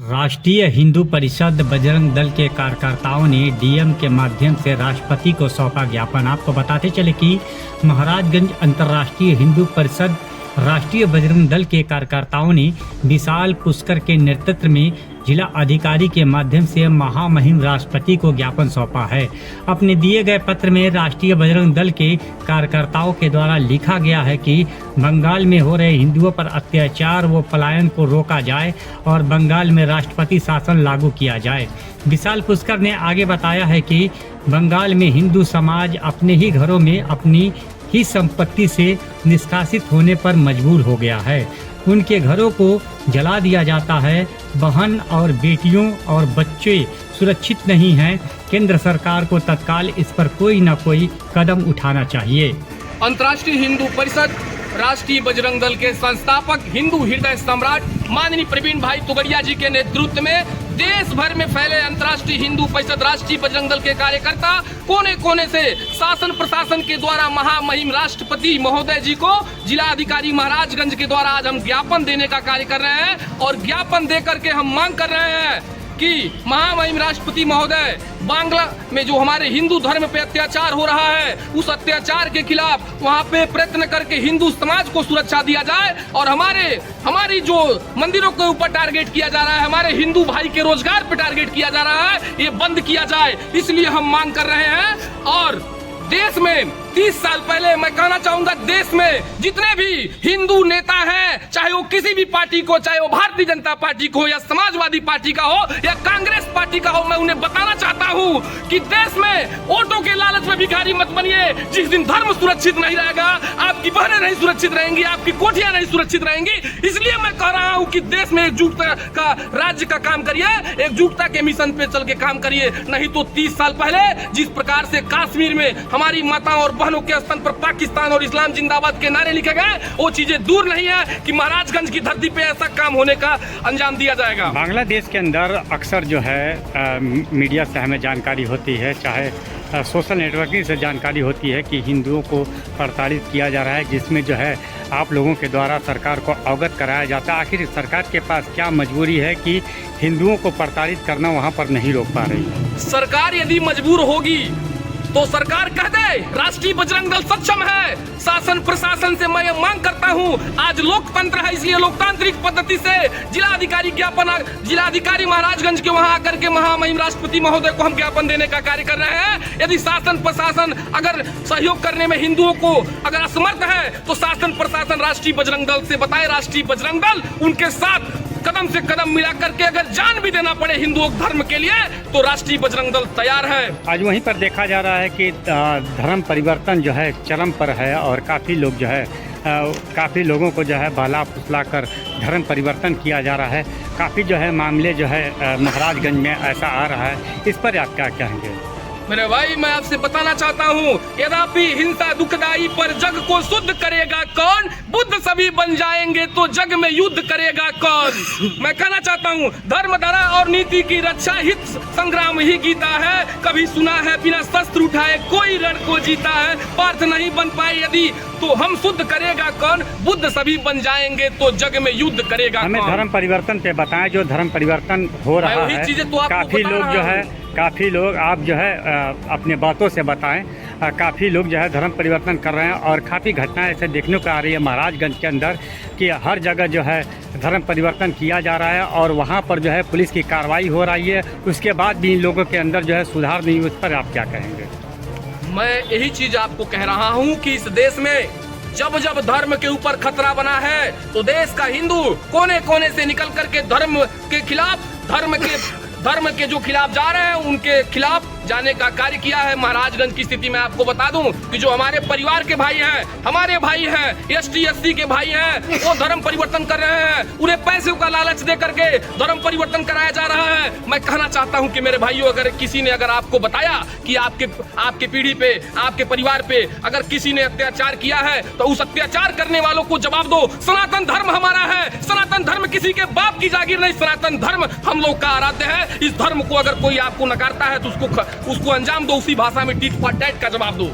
राष्ट्रीय हिंदू परिषद बजरंग दल के कार्यकर्ताओं ने डीएम के माध्यम से राष्ट्रपति को सौंपा ज्ञापन। आपको बताते चले कि महाराजगंज अंतर्राष्ट्रीय हिंदू परिषद राष्ट्रीय बजरंग दल के कार्यकर्ताओं ने विशाल पुष्कर के नेतृत्व में जिला अधिकारी के माध्यम से महामहिम राष्ट्रपति को ज्ञापन सौंपा है। अपने दिए गए पत्र में राष्ट्रीय बजरंग दल के कार्यकर्ताओं के द्वारा लिखा गया है कि बंगाल में हो रहे हिंदुओं पर अत्याचार व पलायन को रोका जाए और बंगाल में राष्ट्रपति शासन लागू किया जाए। विशाल पुष्कर ने आगे बताया है कि बंगाल में हिंदू समाज अपने ही घरों में अपनी ही संपत्ति से निष्कासित होने पर मजबूर हो गया है। उनके घरों को जला दिया जाता है। बहन और बेटियों और बच्चे सुरक्षित नहीं हैं। केंद्र सरकार को तत्काल इस पर कोई न कोई कदम उठाना चाहिए। अंतर्राष्ट्रीय हिंदू परिषद राष्ट्रीय बजरंग दल के संस्थापक हिंदू हृदय सम्राट माननीय प्रवीण भाई तुगड़िया जी के नेतृत्व में देश भर में फैले अंतर्राष्ट्रीय हिंदू परिषद राष्ट्रीय बजरंग दल के कार्यकर्ता कोने कोने से शासन प्रशासन के द्वारा महामहिम राष्ट्रपति महोदय जी को जिला अधिकारी महाराजगंज के द्वारा आज हम ज्ञापन देने का कार्य कर रहे हैं और ज्ञापन दे करके हम मांग कर रहे हैं कि महामहिम राष्ट्रपति महोदय बांग्ला में जो हमारे हिंदू धर्म पे अत्याचार हो रहा है उस अत्याचार के खिलाफ वहाँ पे प्रयत्न करके हिंदू समाज को सुरक्षा दिया जाए और हमारी जो मंदिरों के ऊपर टारगेट किया जा रहा है, हमारे हिंदू भाई के रोजगार पे टारगेट किया जा रहा है, ये बंद किया जाए। इसलिए हम मांग कर रहे हैं। और देश में 30 साल पहले मैं कहना चाहूंगा, देश में जितने भी हिंदू नेता हैं, चाहे वो किसी भी पार्टी को, चाहे वो भारतीय जनता पार्टी को या समाजवादी पार्टी का हो या कांग्रेस पार्टी का हो, मैं उन्हें बताना चाहता हूं कि देश में वोटों के लालच में भिखारी मत बनिए। जिस दिन धर्म सुरक्षित नहीं रहेगा, आपकी बहनें नहीं सुरक्षित रहेंगी, आपकी कोठियां नहीं सुरक्षित रहेंगी। इसलिए मैं कह रहा हूँ कि देश में एकजुटता का राज्य का काम करिए, एकजुटता के मिशन पे चल के काम करिए। नहीं तो 30 साल पहले जिस प्रकार से कश्मीर में हमारी माताओं और बहनों के स्तन पर पाकिस्तान और इस्लाम जिंदाबाद के नारे लिखे गए, वो चीजें दूर नहीं है कि महाराजगंज की धरती पे ऐसा काम होने का अंजाम दिया जाएगा। बांग्लादेश के अंदर अक्सर जो है मीडिया से हमें जानकारी होती है, चाहे सोशल नेटवर्किंग से जानकारी होती है कि हिंदुओं को प्रताड़ित किया जा रहा है, जिसमें जो है आप लोगों के द्वारा सरकार को अवगत कराया जाता है। आखिर सरकार के पास क्या मजबूरी है कि हिंदुओं को प्रताड़ित करना वहाँ पर नहीं रोक पा रही है? सरकार यदि मजबूर होगी तो सरकार कह दे राष्ट्रीय बजरंग दल सक्षम है। शासन प्रशासन से मैं मांग करता हूं, आज लोकतंत्र है, इसलिए लोकतांत्रिक पद्धति से जिला अधिकारी महाराजगंज के वहां आकर के महामहिम राष्ट्रपति महोदय को हम ज्ञापन देने का कार्य कर रहे हैं। यदि शासन प्रशासन अगर सहयोग करने में हिंदुओं को अगर असमर्थ है तो शासन प्रशासन राष्ट्रीय बजरंग दल से बताए। राष्ट्रीय बजरंग दल उनके साथ कदम से कदम मिला करके अगर जान भी देना पड़े हिंदुओं धर्म के लिए तो राष्ट्रीय बजरंग दल तैयार है। आज वहीं पर देखा जा रहा है कि धर्म परिवर्तन जो है चरम पर है और काफ़ी लोग जो है काफ़ी लोगों को जो है बहला फुसला कर धर्म परिवर्तन किया जा रहा है। काफ़ी जो है मामले जो है महाराजगंज में ऐसा आ रहा है, इस पर आप क्या कहेंगे? मेरे भाई, मैं आपसे बताना चाहता हूँ, यद्यपि हिंसा दुखदाई पर जग को शुद्ध करेगा कौन? बुद्ध सभी बन जाएंगे तो जग में युद्ध करेगा कौन? मैं कहना चाहता हूँ, धर्म धरा और नीति की रक्षा हित संग्राम ही गीता है। कभी सुना है बिना शस्त्र उठाए कोई रण को जीता है। पार्थ नहीं बन पाए यदि तो हम शुद्ध करेगा कौन? बुद्ध सभी बन जाएंगे तो जग में युद्ध करेगा हमें कौन? धर्म परिवर्तन पे बताएं, जो धर्म परिवर्तन हो रहा है। काफ़ी लोग जो है काफ़ी लोग आप जो है अपने बातों से बताएं, काफ़ी लोग जो है धर्म परिवर्तन कर रहे हैं और काफ़ी घटनाएं ऐसे देखने को आ रही है महाराजगंज के अंदर कि हर जगह जो है धर्म परिवर्तन किया जा रहा है और वहां पर जो है पुलिस की कार्रवाई हो रही है। उसके बाद भी इन लोगों के अंदर जो है सुधार नहीं, उस पर आप क्या कहेंगे? मैं यही चीज आपको कह रहा हूँ कि इस देश में जब जब धर्म के ऊपर खतरा बना है तो देश का हिंदू कोने कोने से निकल करके धर्म के खिलाफ, धर्म के जो खिलाफ जा रहे हैं उनके खिलाफ जाने का कार्य किया है। महाराजगंज की स्थिति में आपको बता दूं कि जो हमारे परिवार के भाई हैं, हमारे भाई हैं, एसटी एससी के भाई हैं, वो धर्म परिवर्तन कर रहे हैं। उन्हें पैसे का लालच दे करके धर्म परिवर्तन कराया जा रहा है। मैं कहना चाहता हूं कि मेरे भाइयों, अगर किसी ने अगर आपको बताया कि आपके पीढ़ी पे, आपके परिवार पे अगर किसी ने अत्याचार किया है तो उस अत्याचार करने वालों को जवाब दो। सनातन धर्म हमारा है, सनातन धर्म किसी के बाप की जागीर नहीं, सनातन धर्म हम लोग का आराध्य है। इस धर्म को अगर कोई आपको नकारता है तो उसको अंजाम दो, उसी भाषा में टीट फॉर टैट का जवाब दो।